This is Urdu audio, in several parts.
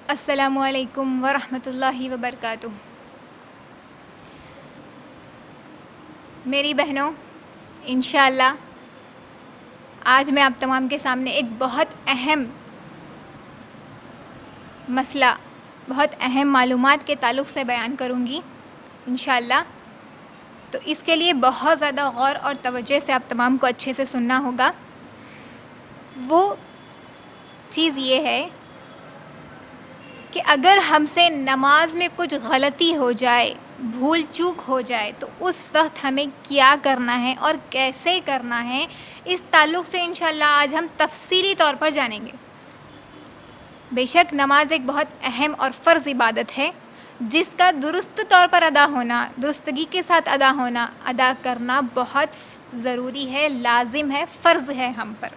السلام علیکم ورحمۃ اللہ وبرکاتہ۔ میری بہنوں، انشاءاللہ آج میں آپ تمام کے سامنے ایک بہت اہم مسئلہ، بہت اہم معلومات کے تعلق سے بیان کروں گی انشاءاللہ۔ تو اس کے لیے بہت زیادہ غور اور توجہ سے آپ تمام کو اچھے سے سننا ہوگا۔ وہ چیز یہ ہے کہ اگر ہم سے نماز میں کچھ غلطی ہو جائے، بھول چوک ہو جائے، تو اس وقت ہمیں کیا کرنا ہے اور کیسے کرنا ہے، اس تعلق سے انشاءاللہ آج ہم تفصیلی طور پر جانیں گے۔ بے شک نماز ایک بہت اہم اور فرض عبادت ہے جس کا درست طور پر ادا ہونا، درستگی کے ساتھ ادا ہونا، ادا کرنا بہت ضروری ہے، لازم ہے، فرض ہے ہم پر۔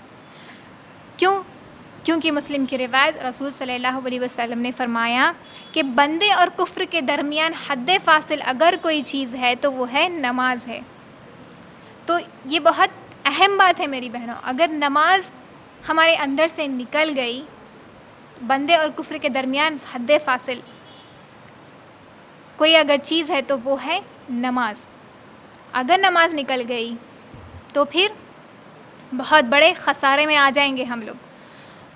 کیونکہ مسلم کی روایت رسول صلی اللہ علیہ وسلم نے فرمایا کہ بندے اور کفر کے درمیان حد فاصل اگر کوئی چیز ہے تو وہ ہے نماز ہے۔ تو یہ بہت اہم بات ہے میری بہنوں، اگر نماز ہمارے اندر سے نکل گئی، بندے اور کفر کے درمیان حد فاصل کوئی اگر چیز ہے تو وہ ہے نماز۔ اگر نماز نکل گئی تو پھر بہت بڑے خسارے میں آ جائیں گے ہم لوگ،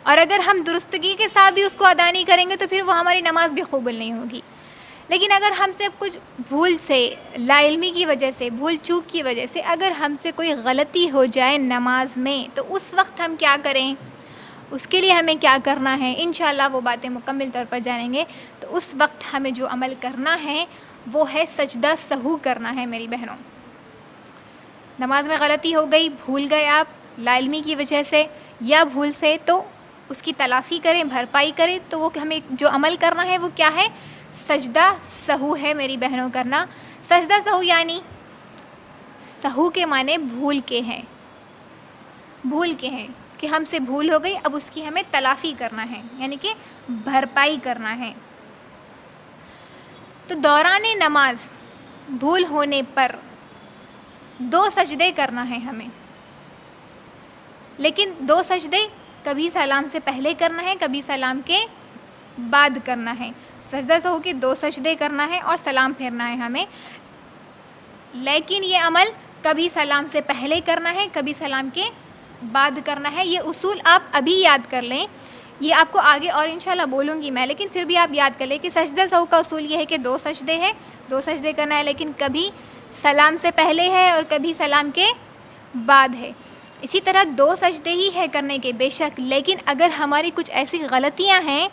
اور اگر ہم درستگی کے ساتھ بھی اس کو ادا نہیں کریں گے تو پھر وہ ہماری نماز بھی قبول نہیں ہوگی۔ لیکن اگر ہم سے کچھ بھول سے، لا علمی کی وجہ سے، بھول چوک کی وجہ سے اگر ہم سے کوئی غلطی ہو جائے نماز میں، تو اس وقت ہم کیا کریں، اس کے لیے ہمیں کیا کرنا ہے، انشاءاللہ وہ باتیں مکمل طور پر جانیں گے۔ تو اس وقت ہمیں جو عمل کرنا ہے وہ ہے سجدہ سہو کرنا ہے میری بہنوں۔ نماز میں غلطی ہو گئی، بھول گئے آپ لا علمی کی وجہ سے یا بھول سے، تو اس کی تلافی کریں، بھرپائی کریں۔ تو وہ ہمیں جو عمل کرنا ہے وہ کیا ہے، سجدہ سہو ہے میری بہنوں کرنا۔ سجدہ سہو یعنی سہو کے معنی بھول کے ہیں، بھول کے ہیں کہ ہم سے بھول ہو گئی، اب اس کی ہمیں تلافی کرنا ہے، یعنی کہ بھرپائی کرنا ہے۔ تو دوران نماز بھول ہونے پر 2 سجدے کرنا ہے ہمیں، لیکن 2 سجدے کبھی سلام سے پہلے کرنا ہے، کبھی سلام کے بعد کرنا ہے۔ سجدہ سہو کے 2 سجدے کرنا ہے اور سلام پھیرنا ہے ہمیں، لیکن یہ عمل کبھی سلام سے پہلے کرنا ہے، کبھی سلام کے بعد کرنا ہے۔ یہ اصول آپ ابھی یاد کر لیں، یہ آپ کو آگے اور انشاءاللہ بولوں گی میں، لیکن پھر بھی آپ یاد کر لیں کہ سجدہ سہو کا اصول یہ ہے کہ 2 سجدے ہیں، 2 سجدے کرنا ہے، لیکن کبھی سلام سے پہلے ہے اور کبھی سلام کے بعد ہے۔ اسی طرح 2 سجدے ہی ہے کرنے کے بے شک، لیکن اگر ہماری کچھ ایسی غلطیاں ہیں،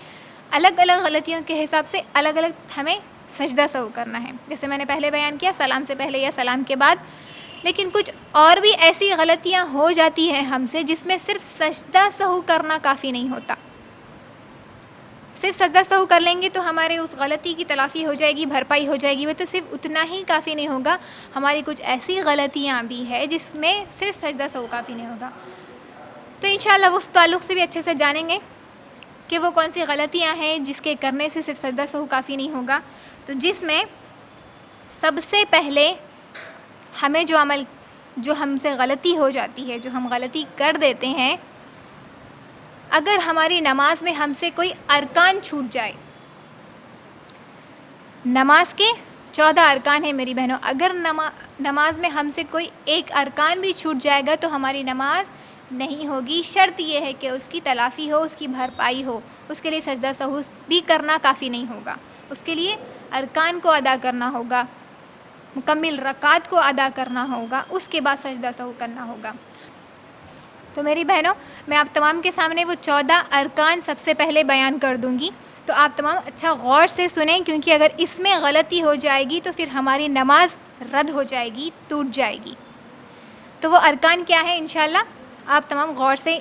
الگ الگ غلطیوں کے حساب سے الگ الگ ہمیں سجدہ سہو کرنا ہے، جیسے میں نے پہلے بیان کیا، سلام سے پہلے یا سلام کے بعد۔ لیکن کچھ اور بھی ایسی غلطیاں ہو جاتی ہیں ہم سے جس میں صرف سجدہ سہو کرنا کافی نہیں ہوتا۔ صرف سجدہ سہو کر لیں گے تو ہمارے اس غلطی کی تلافی ہو جائے گی، بھرپائی ہو جائے گی، وہ تو صرف اتنا ہی کافی نہیں ہوگا، ہماری کچھ ایسی غلطیاں بھی ہیں جس میں صرف سجدہ سہو کافی نہیں ہوگا۔ تو انشاءاللہ اس تعلق سے بھی اچھے سے جانیں گے کہ وہ کون سی غلطیاں ہیں جس کے کرنے سے صرف سجدہ سہو کافی نہیں ہوگا۔ تو جس میں سب سے پہلے ہمیں جو عمل، جو ہم سے غلطی ہو جاتی ہے، جو ہم غلطی کر دیتے ہیں، اگر ہماری نماز میں ہم سے کوئی ارکان چھوٹ جائے، نماز کے 14 ارکان ہیں میری بہنوں، اگر نماز میں ہم سے کوئی ایک ارکان بھی چھوٹ جائے گا تو ہماری نماز نہیں ہوگی۔ شرط یہ ہے کہ اس کی تلافی ہو، اس کی بھرپائی ہو، اس کے لیے سجدہ سہو بھی کرنا کافی نہیں ہوگا، اس کے لیے ارکان کو ادا کرنا ہوگا، مکمل رکعات کو ادا کرنا ہوگا، اس کے بعد سجدہ سہو کرنا ہوگا۔ تو میری بہنوں، میں آپ تمام کے سامنے وہ 14 ارکان سب سے پہلے بیان کر دوں گی، تو آپ تمام اچھا غور سے سنیں، کیونکہ اگر اس میں غلطی ہو جائے گی تو پھر ہماری نماز رد ہو جائے گی، ٹوٹ جائے گی۔ تو وہ ارکان کیا ہے انشاءاللہ آپ تمام غور سے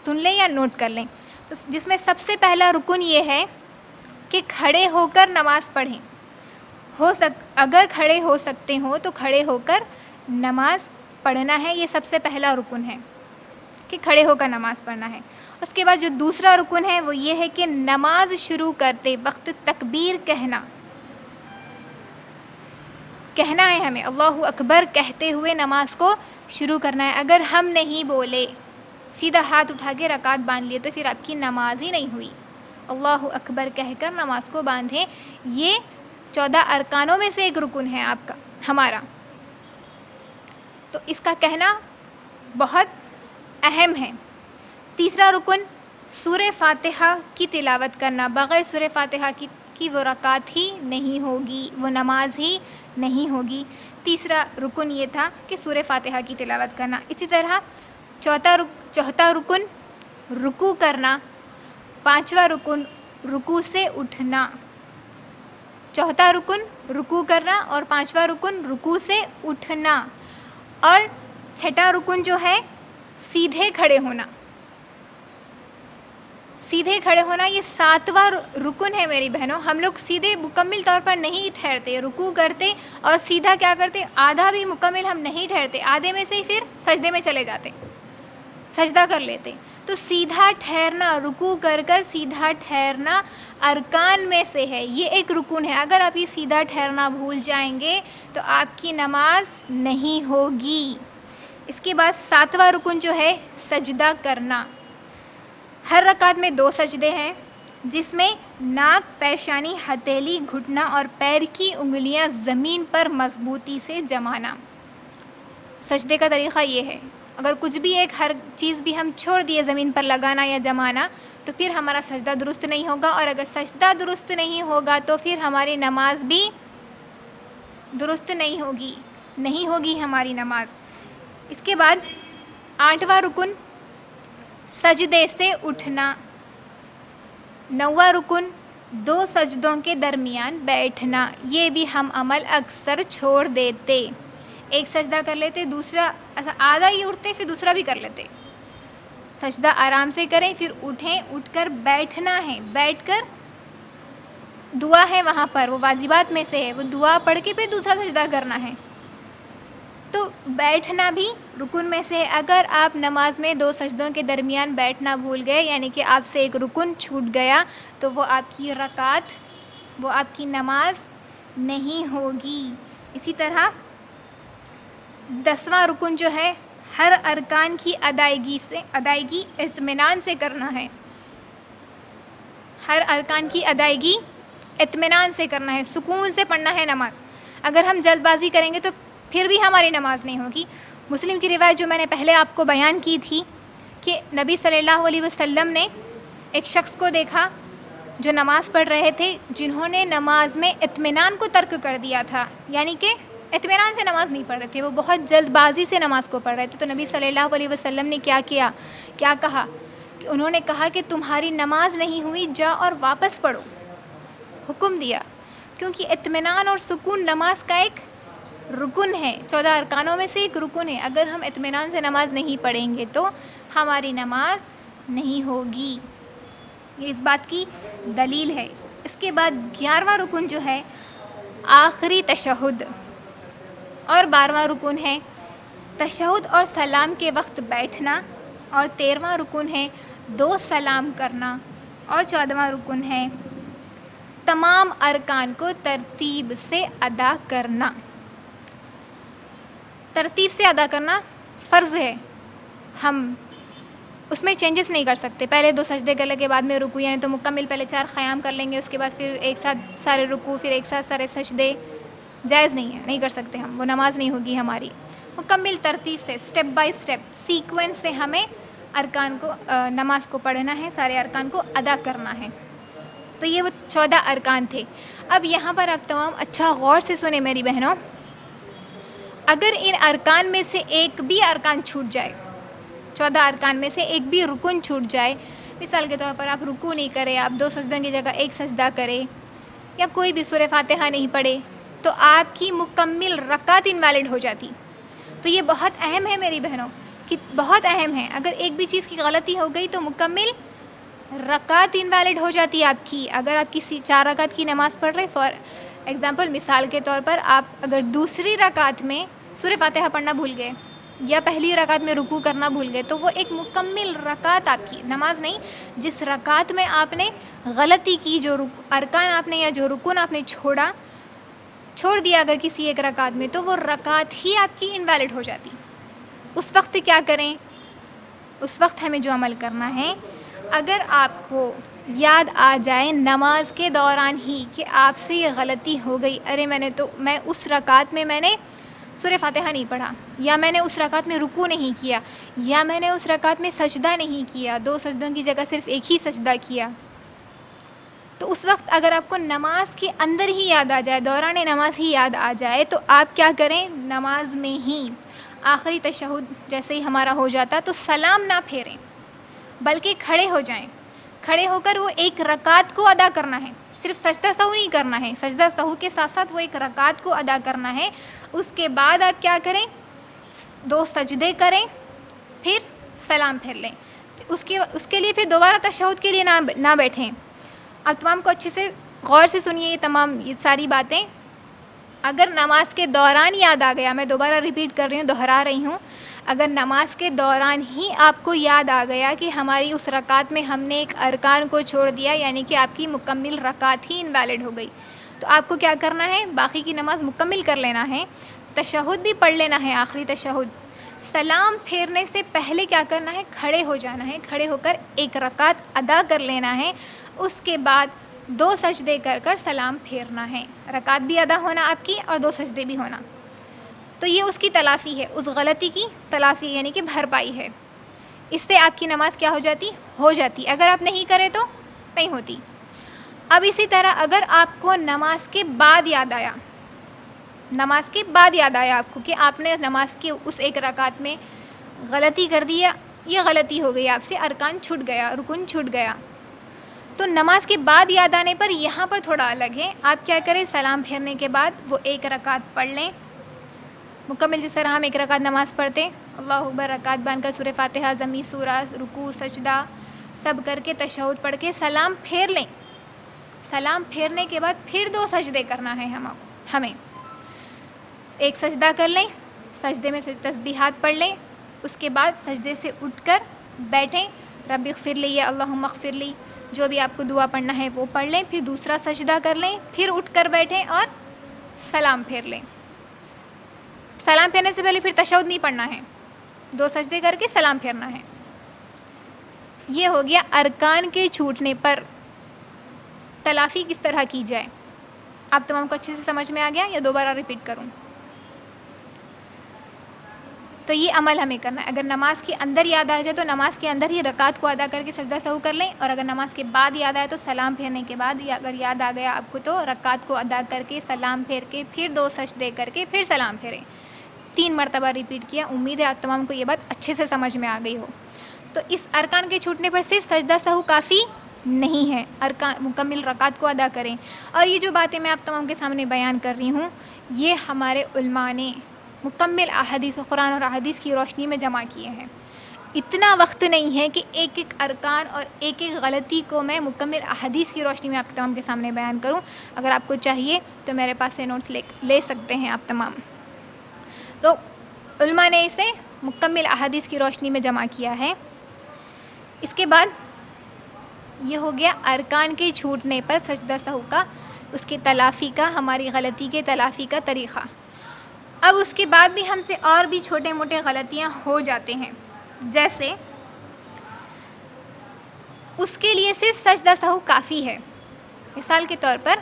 سن لیں یا نوٹ کر لیں۔ تو جس میں سب سے پہلا رکن یہ ہے کہ کھڑے ہو کر نماز پڑھیں۔ اگر کھڑے ہو سکتے ہوں تو کھڑے ہو کر نماز پڑھنا ہے، یہ سب سے پہلا رکن ہے کہ کھڑے ہو کر نماز پڑھنا ہے۔ اس کے بعد جو دوسرا رکن ہے وہ یہ ہے کہ نماز شروع کرتے وقت تکبیر کہنا ہے، ہمیں اللہ اکبر کہتے ہوئے نماز کو شروع کرنا ہے۔ اگر ہم نہیں بولے، سیدھا ہاتھ اٹھا کے رکعت باندھ لیے، تو پھر آپ کی نماز ہی نہیں ہوئی۔ اللہ اکبر کہہ کر نماز کو باندھیں. یہ 14 ارکانوں میں سے ایک رکن ہے آپ کا، ہمارا. تو اس کا کہنا بہت اہم ہے. تیسرا رکن سورہ فاتحہ کی تلاوت کرنا. بغیر سورہ فاتحہ کی وہ رکعت ہی نہیں ہوگی، وہ نماز ہی نہیں ہوگی. تیسرا رکن یہ تھا کہ سورہ فاتحہ کی تلاوت کرنا. اسی طرح چوتھا رکن رکوع کرنا. پانچواں رکن رکوع سے اٹھنا. چوتھا رکن رکوع کرنا اور پانچواں رکن رکوع سے اٹھنا. اور چھٹا رکن جو ہے سیدھے کھڑے ہونا. سیدھے کھڑے ہونا یہ 7واں رکن ہے میری بہنوں. ہم لوگ سیدھے مکمل طور پر نہیں ٹھہرتے، رکوع کرتے اور سیدھا کیا کرتے، آدھا بھی مکمل ہم نہیں ٹھہرتے، آدھے میں سے ہی پھر سجدے میں چلے جاتے، سجدہ کر لیتے. تو سیدھا ٹھہرنا، رکوع کر کر سیدھا ٹھہرنا ارکان میں سے ہے. یہ ایک رکن ہے. اگر آپ یہ سیدھا ٹھہرنا بھول جائیں گے تو آپ کی نماز نہیں ہوگی. اس کے بعد 7واں رکن جو ہے سجدہ کرنا. ہر رکعت میں 2 سجدے ہیں، جس میں ناک، پیشانی، ہتھیلی، گھٹنا اور پیر کی انگلیاں زمین پر مضبوطی سے جمانا. سجدے کا طریقہ یہ ہے. اگر کچھ بھی ہر چیز بھی ہم چھوڑ دیے زمین پر لگانا یا جمانا تو پھر ہمارا سجدہ درست نہیں ہوگا، اور اگر سجدہ درست نہیں ہوگا تو پھر ہماری نماز بھی درست نہیں ہوگی ہماری نماز. اس کے بعد 8واں رکن سجدے سے اٹھنا. 9واں رکن 2 سجدوں کے درمیان بیٹھنا. یہ بھی ہم عمل اکثر چھوڑ دیتے. ایک سجدہ کر لیتے، دوسرا آدھا ہی اٹھتے، پھر دوسرا بھی کر لیتے. سجدہ آرام سے کریں، پھر اٹھیں، اٹھ کر بیٹھنا ہے. بیٹھ کر دعا ہے وہاں پر، وہ واجبات میں سے ہے، وہ دعا پڑھ کے پھر دوسرا سجدہ کرنا ہے. تو بیٹھنا بھی رکن میں سے ہے. اگر آپ نماز میں 2 سجدوں کے درمیان بیٹھنا بھول گئے، یعنی کہ آپ سے ایک رکن چھوٹ گیا، تو وہ آپ کی رکعت، وہ آپ کی نماز نہیں ہوگی. اسی طرح 10واں رکن جو ہے ہر ارکان کی ادائیگی اطمینان سے کرنا ہے. ہر ارکان کی ادائیگی اطمینان سے کرنا ہے، سکون سے پڑھنا ہے نماز. اگر ہم جلد بازی کریں گے تو پھر بھی ہماری نماز نہیں ہوگی. مسلم کی روایت جو میں نے پہلے آپ کو بیان کی تھی کہ نبی صلی اللہ علیہ وسلم نے ایک شخص کو دیکھا جو نماز پڑھ رہے تھے، جنہوں نے نماز میں اطمینان کو ترک کر دیا تھا، یعنی کہ اطمینان سے نماز نہیں پڑھ رہے تھے، وہ بہت جلد بازی سے نماز کو پڑھ رہے تھے. تو نبی صلی اللہ علیہ وسلم نے کیا کہا کہ انہوں نے کہا کہ تمہاری نماز نہیں ہوئی، جا اور واپس پڑھو. حکم دیا، کیونکہ اطمینان اور سکون نماز کا ایک رکن ہے، 14 ارکانوں میں سے ایک رکن ہے. اگر ہم اطمینان سے نماز نہیں پڑھیں گے تو ہماری نماز نہیں ہوگی. یہ اس بات کی دلیل ہے. اس کے بعد 11واں رکن جو ہے آخری تشہد، اور 12واں رکن ہے تشہد اور سلام کے وقت بیٹھنا، اور 13واں رکن ہے 2 سلام کرنا، اور 14واں رکن ہے تمام ارکان کو ترتیب سے ادا کرنا. ترتیب سے ادا کرنا فرض ہے، ہم اس میں چینجز نہیں کر سکتے. پہلے 2 سجدے کرنے کے بعد میں رکوع، یعنی تو مکمل پہلے 4 قیام کر لیں گے، اس کے بعد پھر ایک ساتھ سارے رکوع، پھر ایک ساتھ سارے سجدے. جائز نہیں ہے، نہیں کر سکتے ہم، وہ نماز نہیں ہوگی ہماری. مکمل ترتیب سے، اسٹیپ بائی اسٹیپ، سیکوینس سے ہمیں ارکان کو، نماز کو پڑھنا ہے، سارے ارکان کو ادا کرنا ہے. تو یہ وہ 14 ارکان تھے. اب یہاں پر آپ تمام اچھا غور سے سنیں میری بہنوں. اگر ان ارکان میں سے ایک بھی ارکان چھوٹ جائے، 14 ارکان میں سے ایک بھی رکن چھوٹ جائے، مثال کے طور پر آپ رکوع نہیں کرے، آپ 2 سجدوں کی جگہ 1 سجدہ کرے، یا کوئی بھی سورہ فاتحہ نہیں پڑھے، تو آپ کی مکمل رکعت انویلڈ ہو جاتی. تو یہ بہت اہم ہے میری بہنوں، کہ بہت اہم ہے. اگر ایک بھی چیز کی غلطی ہو گئی تو مکمل رکعت انویلڈ ہو جاتی ہے آپ کی. اگر آپ کسی 4 رکعت کی نماز پڑھ رہے، فار ایگزامپل، مثال کے طور پر، آپ اگر دوسری رکعت میں سورہ فاتحہ پڑھنا بھول گئے یا پہلی رکعت میں رکوع کرنا بھول گئے، تو وہ ایک مکمل رکعت آپ کی نماز نہیں. جس رکعت میں آپ نے غلطی کی، جو ارکان آپ نے یا جو رکن آپ نے چھوڑ دیا اگر کسی ایک رکعت میں، تو وہ رکعت ہی آپ کی انویلڈ ہو جاتی. اس وقت کیا کریں؟ اس وقت ہمیں جو عمل کرنا ہے، اگر آپ کو یاد آ جائے نماز کے دوران ہی کہ آپ سے یہ غلطی ہو گئی، ارے میں اس رکعت میں نے سورہ فاتحہ نہیں پڑھا، یا میں نے اس رکعت میں رکوع نہیں کیا، یا میں نے اس رکعت میں سجدہ نہیں کیا، 2 سجدوں کی جگہ صرف ایک ہی سجدہ کیا، تو اس وقت اگر آپ کو نماز کے اندر ہی یاد آ جائے، دوران نماز ہی یاد آ جائے، تو آپ کیا کریں؟ نماز میں ہی آخری تشہد جیسے ہی ہمارا ہو جاتا تو سلام نہ پھیریں، بلکہ کھڑے ہو جائیں، کھڑے ہو کر وہ ایک رکعت کو ادا کرنا ہے، صرف سجدہ سہو نہیں کرنا ہے، سجدہ سہو کے ساتھ ساتھ وہ ایک رکعت کو ادا کرنا ہے۔ اس کے بعد آپ کیا کریں؟ 2 سجدے کریں، پھر سلام پھیر لیں۔ اس کے لیے پھر دوبارہ تشہد کے لیے نہ بیٹھیں۔ اب تمام کو اچھے سے غور سے سنیے یہ ساری باتیں۔ اگر نماز کے دوران یاد آ گیا، میں دوبارہ ریپیٹ کر رہی ہوں، دہرا رہی ہوں، اگر نماز کے دوران ہی آپ کو یاد آ گیا کہ ہماری اس رکعت میں ہم نے ایک ارکان کو چھوڑ دیا، یعنی کہ آپ کی مکمل رکعت ہی انویلڈ ہو گئی، تو آپ کو کیا کرنا ہے؟ باقی کی نماز مکمل کر لینا ہے، تشہد بھی پڑھ لینا ہے، آخری تشہد۔ سلام پھیرنے سے پہلے کیا کرنا ہے؟ کھڑے ہو جانا ہے، کھڑے ہو کر ایک رکعت ادا کر لینا ہے، اس کے بعد 2 سجدے کر سلام پھیرنا ہے، رکعت بھی ادا ہونا آپ کی اور 2 سجدے بھی ہونا۔ تو یہ اس کی تلافی ہے، اس غلطی کی تلافی یعنی کہ بھرپائی ہے۔ اس سے آپ کی نماز کیا ہو جاتی، اگر آپ نہیں کرے تو نہیں ہوتی۔ اب اسی طرح اگر آپ کو نماز کے بعد یاد آیا آپ کو کہ آپ نے نماز کی اس ایک رکعت میں غلطی کر دی، یہ غلطی ہو گئی آپ سے، ارکان چھوٹ گیا، رکن چھوٹ گیا، تو نماز کے بعد یاد آنے پر یہاں پر تھوڑا الگ ہے۔ آپ کیا کریں؟ سلام پھیرنے کے بعد وہ ایک رکعت پڑھ لیں مکمل، جس طرح ہم ایک رکعت نماز پڑھتے، اللہ اکبر، رکعت باندھ کر سورہ فاتحہ، ضمی سورہ، رکوع، سجدہ سب کر کے تشہد پڑھ کے سلام پھیر لیں۔ سلام پھیرنے کے بعد پھر 2 سجدے کرنا ہے ہمیں، ایک سجدہ کر لیں، سجدے میں سے تسبیحات پڑھ لیں، اس کے بعد سجدے سے اٹھ کر بیٹھیں، رب اغفر لی یا اللہم اغفر لی، جو بھی آپ کو دعا پڑھنا ہے وہ پڑھ لیں، پھر دوسرا سجدہ کر لیں، پھر اٹھ کر بیٹھیں اور سلام پھیر لیں۔ سلام پھیرنے سے پہلے پھر تشہد نہیں پڑھنا ہے، 2 سجدے کر کے سلام پھیرنا ہے۔ یہ ہو گیا ارکان کے چھوٹنے پر تلافی کس طرح کی جائے۔ آپ تمام کو اچھے سے سمجھ میں آ گیا یا دوبارہ ریپیٹ کروں؟ تو یہ عمل ہمیں کرنا ہے۔ اگر نماز کے اندر یاد آ جائے تو نماز کے اندر ہی رکعت کو ادا کر کے سجدہ سہو کر لیں، اور اگر نماز کے بعد یاد آئے تو سلام پھیرنے کے بعد، یا اگر یاد آ گیا آپ کو تو رکعت کو ادا کر کے سلام پھیر کے پھر 2 سجدے کر کے پھر سلام پھیریں۔ 3 مرتبہ ریپیٹ کیا۔ امید ہے آپ تمام کو یہ بات اچھے سے سمجھ میں آ گئی ہو۔ تو اس ارکان کے چھوٹنے پر صرف سجدہ سہو کافی نہیں ہے، مکمل رکعت کو ادا کریں۔ اور یہ جو باتیں میں آپ تمام کے سامنے بیان کر رہی ہوں، یہ ہمارے علماء نے مکمل احادیث، قرآن اور احادیث کی روشنی میں جمع کیے ہیں۔ اتنا وقت نہیں ہے کہ ایک ایک ارکان اور ایک ایک غلطی کو میں مکمل احادیث کی روشنی میں آپ تمام کے سامنے بیان کروں۔ اگر آپ کو چاہیے تو میرے پاس سے نوٹس لے سکتے ہیں آپ تمام۔ تو علماء نے اسے مکمل احادیث کی روشنی میں جمع کیا ہے۔ اس کے بعد یہ ہو گیا ارکان کے چھوٹنے پر سجدہ سہو کا، اس کی تلافی کا، ہماری غلطی کے تلافی کا طریقہ۔ اب اس کے بعد بھی ہم سے اور بھی چھوٹے موٹے غلطیاں ہو جاتے ہیں، جیسے اس کے لیے صرف سجدہ سہو کافی ہے۔ مثال کے طور پر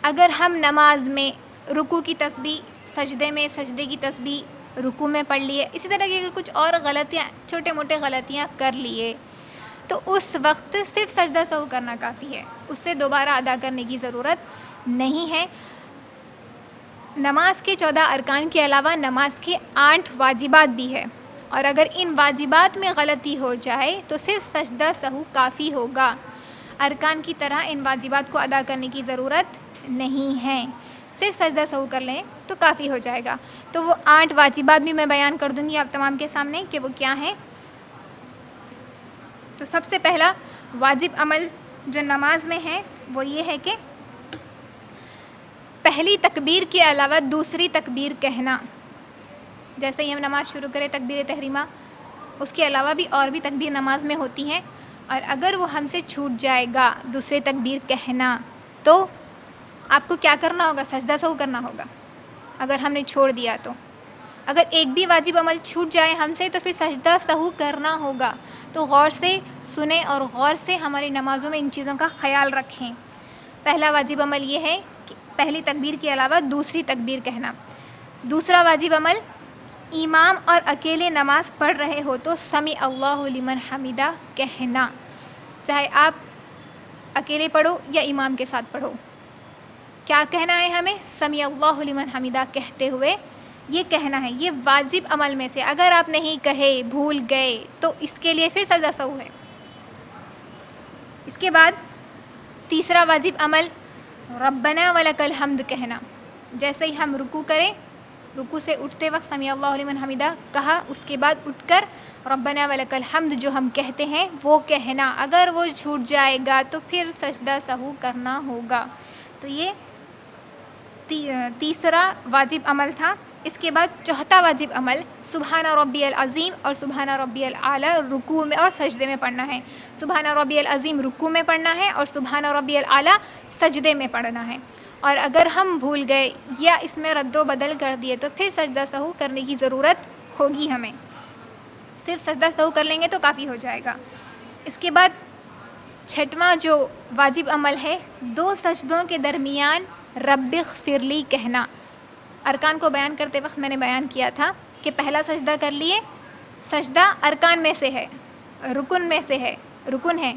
اگر ہم نماز میں رکوع کی تسبیح سجدے میں، سجدے کی تسبیح رکوع میں پڑھ لیے، اسی طرح کی اگر کچھ اور غلطیاں، چھوٹے موٹے غلطیاں کر لیے، تو اس وقت صرف سجدہ سہو کرنا کافی ہے، اس سے دوبارہ ادا کرنے کی ضرورت نہیں ہے۔ نماز کے 14 ارکان کے علاوہ نماز کے 8 واجبات بھی ہے، اور اگر ان واجبات میں غلطی ہو جائے تو صرف سجدہ سہو کافی ہوگا، ارکان کی طرح ان واجبات کو ادا کرنے کی ضرورت نہیں ہے، صرف سجدہ سہو کر لیں تو کافی ہو جائے گا۔ تو وہ 8 واجبات بھی میں بیان کر دوں گی آپ تمام کے سامنے کہ وہ کیا ہیں۔ تو سب سے پہلا واجب عمل جو نماز میں ہے وہ یہ ہے کہ پہلی تکبیر کے علاوہ دوسری تکبیر کہنا، جیسے ہی ہم نماز شروع کریں تکبیر تحریمہ، اس کے علاوہ بھی اور بھی تکبیر نماز میں ہوتی ہیں، اور اگر وہ ہم سے چھوٹ جائے گا دوسرے تکبیر کہنا تو آپ کو کیا کرنا ہوگا؟ سجدہ سہو کرنا ہوگا، اگر ہم نے چھوڑ دیا تو۔ اگر ایک بھی واجب عمل چھوٹ جائے ہم سے تو پھر سجدہ سہو کرنا ہوگا، تو غور سے سنیں اور غور سے ہماری نمازوں میں ان چیزوں کا خیال رکھیں۔ پہلا واجب عمل یہ ہے کہ پہلی تکبیر کے علاوہ دوسری تکبیر کہنا۔ دوسرا واجب عمل، امام اور اکیلے نماز پڑھ رہے ہو تو سمیع اللہ لمن حمیدہ کہنا، چاہے آپ اکیلے پڑھو یا امام کے ساتھ پڑھو۔ کیا کہنا ہے ہمیں؟ سمیع اللہ لمن حمیدہ کہتے ہوئے یہ کہنا ہے۔ یہ واجب عمل میں سے اگر آپ نہیں کہے، بھول گئے، تو اس کے لیے پھر سجدہ سہو ہے۔ اس کے بعد تیسرا واجب عمل ربنا ولک الحمد کہنا۔ جیسے ہی ہم رکوع کریں، رکوع سے اٹھتے وقت سمیع اللہ لمن حمیدہ کہا، اس کے بعد اٹھ کر ربنا ولک الحمد جو ہم کہتے ہیں وہ کہنا۔ اگر وہ چھوٹ جائے گا تو پھر سجدہ سہو کرنا ہوگا۔ تو یہ تیسرا واجب عمل تھا۔ اس کے بعد چوتھا واجب عمل سبحان ربی العظیم اور سبحان ربی الاعلی رکوع میں اور سجدے میں پڑھنا ہے۔ سبحان ربی العظیم رکوع میں پڑھنا ہے اور سبحان ربی الاعلی سجدے میں پڑھنا ہے۔ اور اگر ہم بھول گئے یا اس میں رد و بدل کر دیے تو پھر سجدہ سہو کرنے کی ضرورت ہوگی ہمیں۔ صرف سجدہ سہو کر لیں گے تو کافی ہو جائے گا۔ اس کے بعد چھٹواں جو واجب عمل ہے، دو سجدوں کے درمیان رب اغفر لی کہنا۔ ارکان کو بیان کرتے وقت میں نے بیان کیا تھا کہ پہلا سجدہ کر لیے، سجدہ ارکان میں سے ہے، رکن ہے،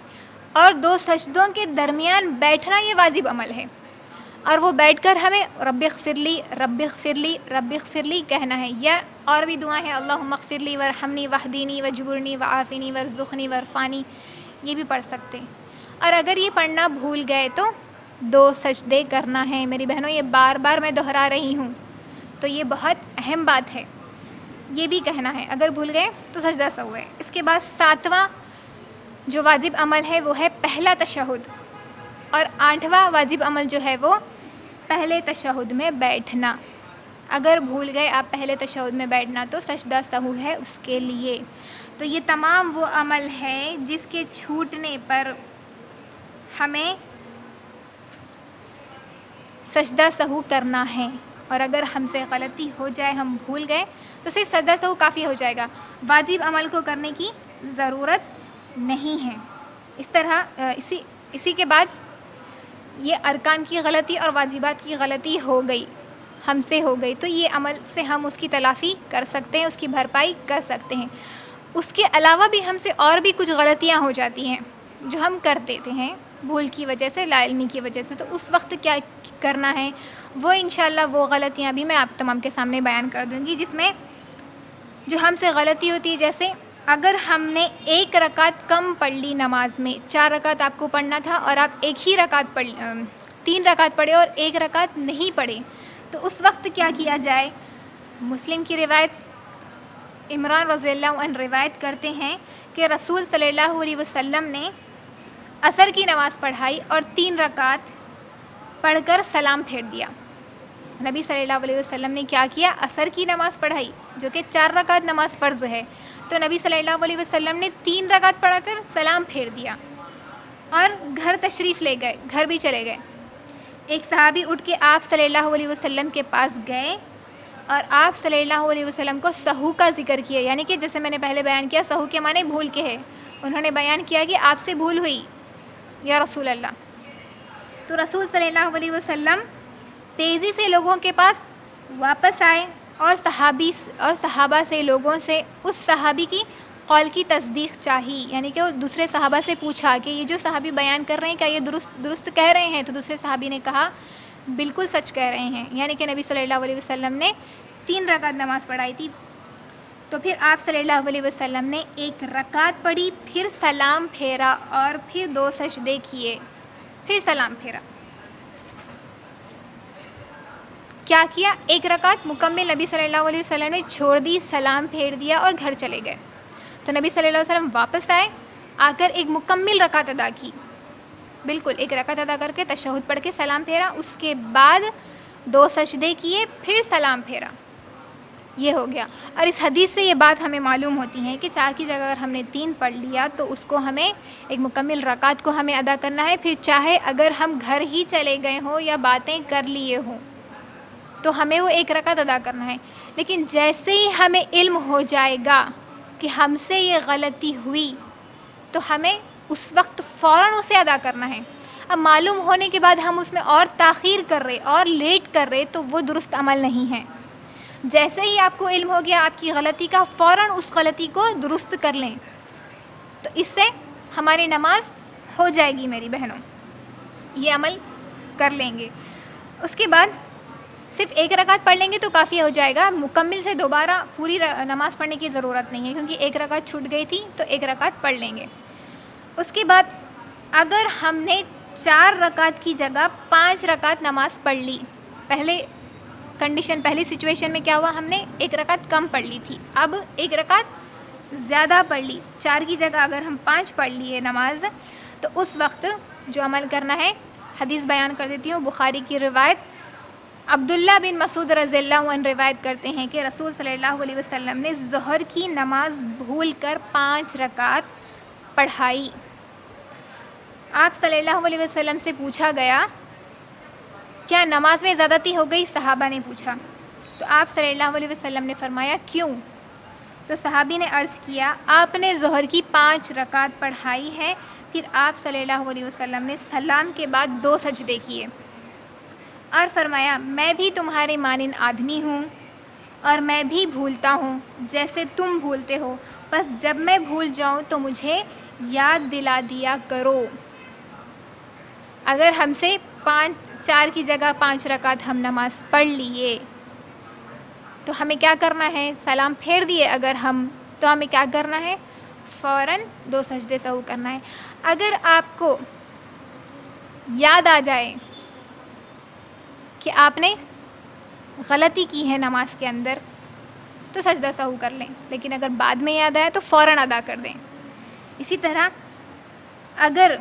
اور دو سجدوں کے درمیان بیٹھنا یہ واجب عمل ہے، اور وہ بیٹھ کر ہمیں رب اغفر لی رب اغفر لی رب اغفر لی کہنا ہے۔ یا اور بھی دعائیں ہیں، اللہم اغفر لی ورحمنی واہدینی وجبرنی وعافنی وارزقنی وارفانی، یہ بھی پڑھ سکتے ہیں۔ اور اگر یہ پڑھنا بھول گئے تو دو سجدے کرنا ہے۔ میری بہنوں، یہ بار بار میں دہرا رہی ہوں، تو یہ بہت اہم بات ہے، یہ بھی کہنا ہے۔ اگر بھول گئے تو سجدہ سہو ہے۔ اس کے بعد ساتواں جو واجب عمل ہے وہ ہے پہلا تشہد، اور آٹھواں واجب عمل جو ہے وہ پہلے تشہد میں بیٹھنا۔ اگر بھول گئے آپ پہلے تشہد میں بیٹھنا تو سجدہ سہو ہے اس کے لیے۔ تو یہ تمام وہ عمل ہے جس کے چھوٹنے پر ہمیں سجدہ سہو کرنا ہے، اور اگر ہم سے غلطی ہو جائے، ہم بھول گئے، تو صرف سجدہ سہو کافی ہو جائے گا، واجب عمل کو کرنے کی ضرورت نہیں ہے۔ اس طرح اسی کے بعد یہ ارکان کی غلطی اور واجبات کی غلطی ہو گئی، ہم سے ہو گئی، تو یہ عمل سے ہم اس کی تلافی کر سکتے ہیں، اس کی بھرپائی کر سکتے ہیں۔ اس کے علاوہ بھی ہم سے اور بھی کچھ غلطیاں ہو جاتی ہیں جو ہم کر دیتے ہیں بھول کی وجہ سے، لا علمی کی وجہ سے، تو اس وقت کیا کرنا ہے وہ انشاءاللہ وہ غلطیاں بھی میں آپ تمام کے سامنے بیان کر دوں گی، جس میں جو ہم سے غلطی ہوتی ہے، جیسے اگر ہم نے ایک رکعت کم پڑھ لی نماز میں، 4 رکعت آپ کو پڑھنا تھا اور آپ ایک ہی رکعت 3 رکعت پڑھے اور ایک رکعت نہیں پڑھے، تو اس وقت کیا کیا جائے؟ مسلم کی روایت، عمران رضی اللہ عنہ روایت کرتے ہیں کہ رسول صلی اللہ علیہ وسلم نے عصر کی نماز پڑھائی اور 3 رکعت پڑھ کر سلام پھیر دیا۔ نبی صلی اللہ علیہ وسلم نے کیا کیا؟ عصر کی نماز پڑھائی جو کہ 4 رکعت نماز فرض ہے، تو نبی صلی اللہ علیہ وسلم نے 3 رکعت پڑھ کر سلام پھیر دیا اور گھر تشریف لے گئے، گھر بھی چلے گئے۔ ایک صحابی اٹھ کے آپ صلی اللہ علیہ وسلم کے پاس گئے اور آپ صلی اللہ علیہ وسلم کو سہو کا ذکر کیا، یعنی کہ جیسے میں نے پہلے بیان کیا، سہو کے معنی بھول کے ہے۔ انہوں نے بیان کیا کہ آپ سے بھول ہوئی یا رسول اللہ، تو رسول صلی اللہ علیہ وسلم تیزی سے لوگوں کے پاس واپس آئے اور صحابہ سے، لوگوں سے اس صحابی کی قول کی تصدیق چاہی، یعنی کہ وہ دوسرے صحابہ سے پوچھا کہ یہ جو صحابی بیان کر رہے ہیں کیا یہ درست کہہ رہے ہیں؟ تو دوسرے صحابی نے کہا بالکل سچ کہہ رہے ہیں، یعنی کہ نبی صلی اللہ علیہ وسلم نے 3 رکعت نماز پڑھائی تھی۔ تو پھر آپ صلی اللہ علیہ وسلم نے 1 رکعت پڑھی، پھر سلام پھیرا اور پھر 2 سجدے کیے، پھر سلام پھیرا۔ کیا کیا؟ 1 رکعت مکمل نبی صلی اللہ علیہ وسلم نے چھوڑ دی، سلام پھیر دیا اور گھر چلے گئے۔ تو نبی صلی اللہ علیہ وسلم واپس آئے، آ کر 1 مکمل رکعت ادا کی، بالکل 1 رکعت ادا کر کے تشہد پڑھ کے سلام پھیرا، اس کے بعد 2 سجدے کیے، پھر سلام پھیرا، یہ ہو گیا۔ اور اس حدیث سے یہ بات ہمیں معلوم ہوتی ہے کہ 4 کی جگہ اگر ہم نے 3 پڑھ لیا تو اس کو ہمیں 1 مکمل رکعت کو ہمیں ادا کرنا ہے، پھر چاہے اگر ہم گھر ہی چلے گئے ہوں یا باتیں کر لیے ہوں تو ہمیں وہ 1 رکعت ادا کرنا ہے۔ لیکن جیسے ہی ہمیں علم ہو جائے گا کہ ہم سے یہ غلطی ہوئی تو ہمیں اس وقت فوراً اسے ادا کرنا ہے. اب معلوم ہونے کے بعد ہم اس میں اور تاخیر کر رہے اور لیٹ کر رہے تو وہ درست عمل نہیں ہے. جیسے ہی آپ کو علم ہو گیا آپ کی غلطی کا، فوراً اس غلطی کو درست کر لیں، تو اس سے ہماری نماز ہو جائے گی میری بہنوں. یہ عمل کر لیں گے. اس کے بعد صرف ایک رکعت پڑھ لیں گے تو کافی ہو جائے گا. مکمل سے دوبارہ پوری نماز پڑھنے کی ضرورت نہیں ہے، کیونکہ ایک رکعت چھوٹ گئی تھی تو ایک رکعت پڑھ لیں گے. اس کے بعد اگر ہم نے 4 رکعت کی جگہ 5 رکعت نماز پڑھ لی، پہلی سچویشن میں کیا ہوا، ہم نے ایک رکعت کم پڑھ لی تھی، اب ایک رکعت زیادہ پڑھ لی، 4 کی جگہ اگر ہم 5 پڑھ لیے نماز، تو اس وقت جو عمل کرنا ہے، حدیث بیان کر دیتی ہوں. بخاری کی روایت، عبداللہ بن مسعود رضی اللہ عنہ روایت کرتے ہیں کہ رسول صلی اللہ علیہ وسلم نے ظہر کی نماز بھول کر 5 رکعت پڑھائی. آپ صلی اللہ علیہ وسلم سے پوچھا گیا کیا نماز میں زیادتی ہو گئی؟ صحابہ نے پوچھا تو آپ صلی اللہ علیہ وسلم نے فرمایا کیوں؟ تو صحابی نے عرض کیا آپ نے ظہر کی 5 رکعت پڑھائی ہے. پھر آپ صلی اللہ علیہ وسلم نے سلام کے بعد 2 سجدے کیے اور فرمایا میں بھی تمہارے مانند آدمی ہوں اور میں بھی بھولتا ہوں جیسے تم بھولتے ہو، بس جب میں بھول جاؤں تو مجھے یاد دلا دیا کرو. اگر ہم سے 4 کی جگہ 5 رکعت ہم نماز پڑھ لیے تو ہمیں کیا کرنا ہے؟ سلام پھیر دیے اگر ہم، تو ہمیں کیا کرنا ہے؟ فوراً 2 سجدے سہو کرنا ہے. اگر آپ کو یاد آ جائے کہ آپ نے غلطی کی ہے نماز کے اندر تو سجدہ سہو کر لیں، لیکن اگر بعد میں یاد آئے تو فوراً ادا کر دیں. اسی طرح اگر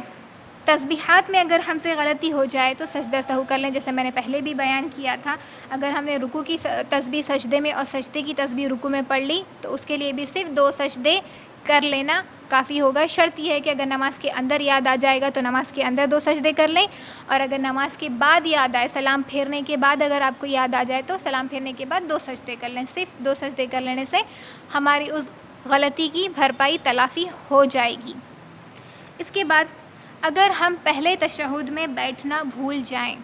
تسبیحات میں اگر ہم سے غلطی ہو جائے تو سجدہ سہو کر لیں، جیسے میں نے پہلے بھی بیان کیا تھا. اگر ہم نے رکوع کی تسبیح سجدے میں اور سجدے کی تسبیح رکوع میں پڑھ لی تو اس کے لیے بھی صرف 2 سجدے کر لینا کافی ہوگا. شرط یہ ہے کہ اگر نماز کے اندر یاد آ جائے گا تو نماز کے اندر 2 سجدے کر لیں، اور اگر نماز کے بعد یاد آئے، سلام پھیرنے کے بعد اگر آپ کو یاد آ جائے تو سلام پھیرنے کے بعد 2 سجدے کر لیں. صرف 2 سجدے کر لینے سے ہماری اس غلطی کی بھرپائی تلافی ہو جائے گی. اس کے بعد اگر ہم پہلے تشہد میں بیٹھنا بھول جائیں،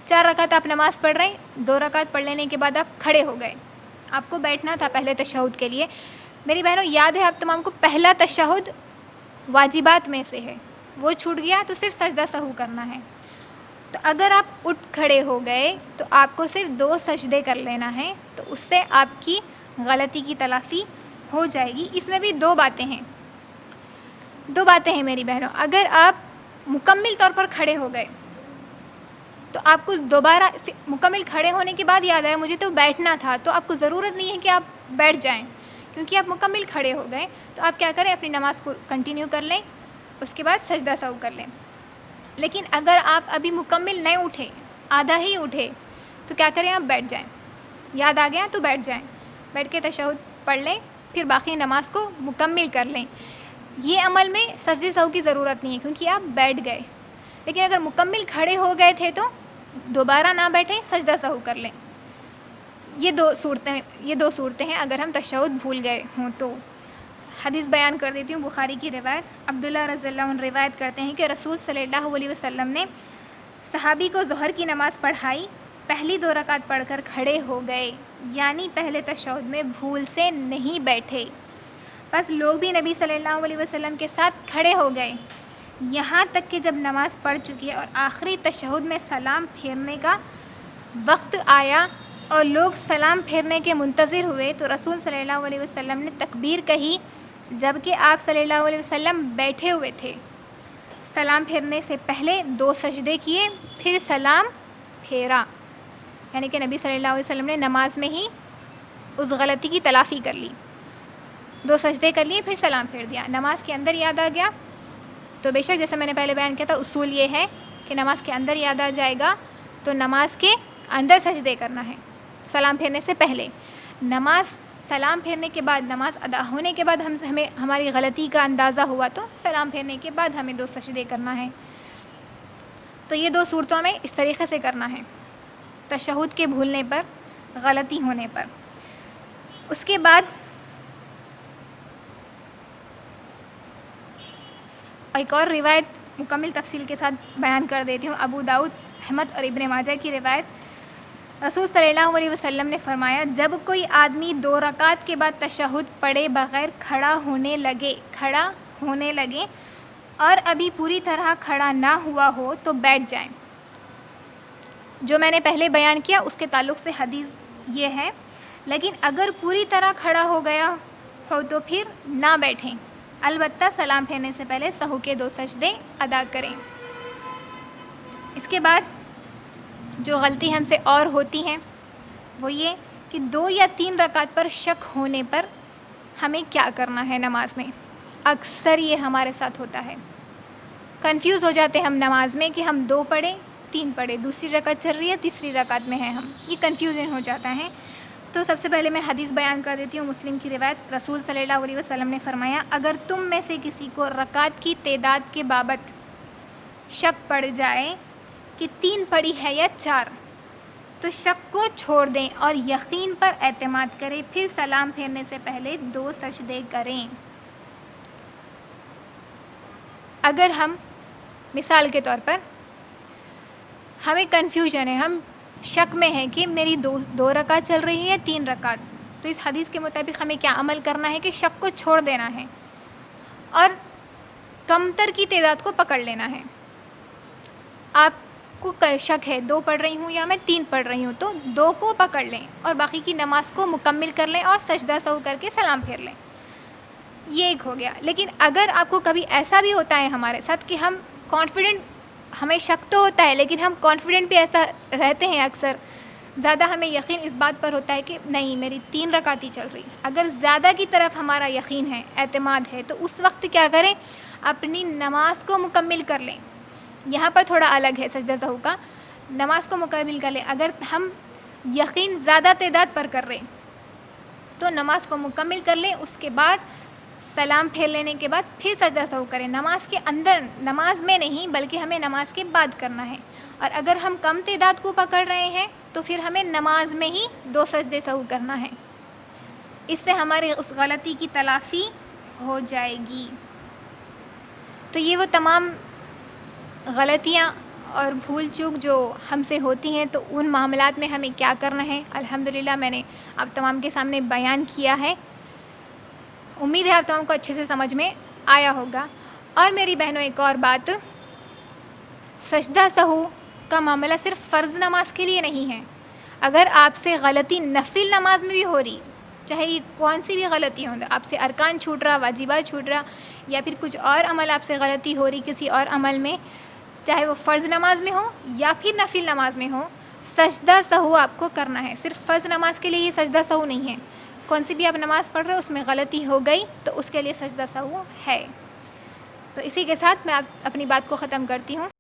4 رکعت آپ نماز پڑھ رہے ہیں، 2 رکعت پڑھ لینے کے بعد آپ کھڑے ہو گئے، آپ کو بیٹھنا تھا پہلے تشہد کے لیے. میری بہنوں یاد ہے آپ تمام کو پہلا تشہد واجبات میں سے ہے، وہ چھوٹ گیا تو صرف سجدہ سہو کرنا ہے. تو اگر آپ اٹھ کھڑے ہو گئے تو آپ کو صرف 2 سجدے کر لینا ہے، تو اس سے آپ کی غلطی کی تلافی ہو جائے گی. اس میں بھی 2 باتیں ہیں میری بہنوں. اگر آپ مکمل طور پر کھڑے ہو گئے تو آپ کو دوبارہ مکمل کھڑے ہونے کے بعد یاد آیا مجھے تو بیٹھنا تھا، تو آپ کو ضرورت نہیں ہے کہ آپ بیٹھ جائیں، کیونکہ آپ مکمل کھڑے ہو گئے. تو آپ کیا کریں، اپنی نماز کو کنٹینیو کر لیں، اس کے بعد سجدہ سہو کر لیں. لیکن اگر آپ ابھی مکمل نہیں اٹھے، آدھا ہی اٹھے، تو کیا کریں، آپ بیٹھ جائیں. یاد آ گیا تو بیٹھ جائیں، بیٹھ کے تشہد پڑھ لیں، پھر باقی نماز کو مکمل کر لیں. یہ عمل میں سجدہ سہو کی ضرورت نہیں ہے کیونکہ آپ بیٹھ گئے. لیکن اگر مکمل کھڑے ہو گئے تھے تو دوبارہ نہ بیٹھیں، سجدہ سہو کر لیں. یہ دو صورتیں ہیں اگر ہم تشہد بھول گئے ہوں تو. حدیث بیان کر دیتی ہوں، بخاری کی روایت، عبداللہ رضی اللہ عنہ روایت کرتے ہیں کہ رسول صلی اللہ علیہ وسلم نے صحابی کو ظہر کی نماز پڑھائی، پہلی 2 رکعت پڑھ کر کھڑے ہو گئے، یعنی پہلے تشہد میں بھول سے نہیں بیٹھے. بس لوگ بھی نبی صلی اللہ علیہ وسلم کے ساتھ کھڑے ہو گئے، یہاں تک کہ جب نماز پڑھ چکی ہے اور آخری تشہد میں سلام پھیرنے کا وقت آیا اور لوگ سلام پھیرنے کے منتظر ہوئے تو رسول صلی اللہ علیہ وسلم نے تکبیر کہی، جبکہ آپ صلی اللہ علیہ وسلم بیٹھے ہوئے تھے. سلام پھیرنے سے پہلے 2 سجدے کیے، پھر سلام پھیرا، یعنی کہ نبی صلی اللہ علیہ وسلم نے نماز میں ہی اس غلطی کی تلافی کر لی. 2 سجدے کر لیے، پھر سلام پھیر دیا. نماز کے اندر یاد آ گیا تو بے شک جیسے میں نے پہلے بیان کیا تھا، اصول یہ ہے کہ نماز کے اندر یاد آ جائے گا تو نماز کے اندر سجدے کرنا ہے سلام پھیرنے سے پہلے. سلام پھیرنے کے بعد، نماز ادا ہونے کے بعد ہمیں ہماری غلطی کا اندازہ ہوا تو سلام پھیرنے کے بعد ہمیں 2 سجدے کرنا ہے. تو یہ 2 صورتوں میں اس طریقے سے کرنا ہے تشہد کے بھولنے پر، غلطی ہونے پر. اس کے بعد ایک اور روایت مکمل تفصیل کے ساتھ بیان کر دیتی ہوں. ابو داؤد، احمد اور ابن ماجہ کی روایت. رسول صلی اللہ علیہ وسلم نے فرمایا جب کوئی آدمی 2 رکعت کے بعد تشہد پڑھے بغیر کھڑا ہونے لگے اور ابھی پوری طرح کھڑا نہ ہوا ہو تو بیٹھ جائیں. جو میں نے پہلے بیان کیا اس کے تعلق سے حدیث یہ ہے، لیکن اگر پوری طرح کھڑا ہو گیا ہو تو پھر نہ بیٹھیں، البتہ سلام پھیرنے سے پہلے سہو کے 2 سجدے ادا کریں. اس کے بعد جو غلطی ہم سے اور ہوتی ہیں وہ یہ کہ 2 یا 3 رکعت پر شک ہونے پر ہمیں کیا کرنا ہے نماز میں. اکثر یہ ہمارے ساتھ ہوتا ہے، کنفیوز ہو جاتے ہم نماز میں کہ ہم 2 پڑھیں 3 پڑھیں، دوسری رکعت چل رہی ہے تیسری رکعت میں ہیں ہم، یہ کنفیوژن ہو جاتا ہے. تو سب سے پہلے میں حدیث بیان کر دیتی ہوں. مسلم کی روایت. رسول صلی اللہ علیہ وسلم نے فرمایا اگر تم میں سے کسی کو رکعت کی تعداد کے بابت شک پڑ جائے کہ 3 پڑھی ہے یا 4 تو شک کو چھوڑ دیں اور یقین پر اعتماد کریں، پھر سلام پھیرنے سے پہلے 2 سجدے کریں. اگر ہم مثال کے طور پر ہمیں کنفیوژن ہے، ہم شک میں ہیں کہ میری 2 رکعت چل رہی ہے 3 رکعت، تو اس حدیث کے مطابق ہمیں کیا عمل کرنا ہے کہ شک کو چھوڑ دینا ہے اور کمتر کی تعداد کو پکڑ لینا ہے. آپ کو شک ہے 2 پڑھ رہی ہوں یا میں 3 پڑھ رہی ہوں تو 2 کو پکڑ لیں اور باقی کی نماز کو مکمل کر لیں اور سجدہ سہو کر کے سلام پھیر لیں. یہ ایک ہو گیا. لیکن اگر آپ کو کبھی ایسا بھی ہوتا ہے ہمارے ساتھ کہ ہم کانفیڈنٹ، ہمیں شک تو ہوتا ہے لیکن ہم کانفیڈنٹ بھی ایسا رہتے ہیں، اکثر زیادہ ہمیں یقین اس بات پر ہوتا ہے کہ نہیں میری 3 رکعت ہی چل رہی ہے، اگر زیادہ کی طرف ہمارا یقین ہے، اعتماد ہے، تو اس وقت کیا کریں، اپنی نماز کو مکمل کر لیں. یہاں پر تھوڑا الگ ہے سجدہ سہو کا، نماز کو مکمل کر لیں. اگر ہم یقین زیادہ تعداد پر کر رہے تو نماز کو مکمل کر لیں، اس کے بعد سلام پھیر لینے کے بعد پھر سجدہ سہو کریں. نماز کے اندر، نماز میں نہیں بلکہ ہمیں نماز کے بعد کرنا ہے. اور اگر ہم کم تعداد کو پکڑ رہے ہیں تو پھر ہمیں نماز میں ہی 2 سجدے سہو کرنا ہے. اس سے ہماری اس غلطی کی تلافی ہو جائے گی. تو یہ وہ تمام غلطیاں اور بھول چوک جو ہم سے ہوتی ہیں، تو ان معاملات میں ہمیں کیا کرنا ہے الحمدللہ میں نے آپ تمام کے سامنے بیان کیا ہے. امید ہے آپ تمام کو اچھے سے سمجھ میں آیا ہوگا. اور میری بہنوں ایک اور بات، سجدہ سہو کا معاملہ صرف فرض نماز کے لیے نہیں ہے. اگر آپ سے غلطی نفل نماز میں بھی ہو رہی، چاہے یہ کون سی بھی غلطی ہوں، آپ سے ارکان چھوٹ رہا، واجبات چھوٹ رہا، یا پھر کچھ اور عمل آپ سے غلطی ہو رہی کسی اور عمل میں، چاہے وہ فرض نماز میں ہو یا پھر نفل نماز میں ہو، سجدہ سہو آپ کو کرنا ہے. صرف فرض نماز کے لیے یہ سجدہ سہو نہیں ہے. کون سی بھی آپ نماز پڑھ رہے ہو اس میں غلطی ہو گئی تو اس کے لیے سجدہ سہو ہے. تو اسی کے ساتھ میں اپنی بات کو ختم کرتی ہوں.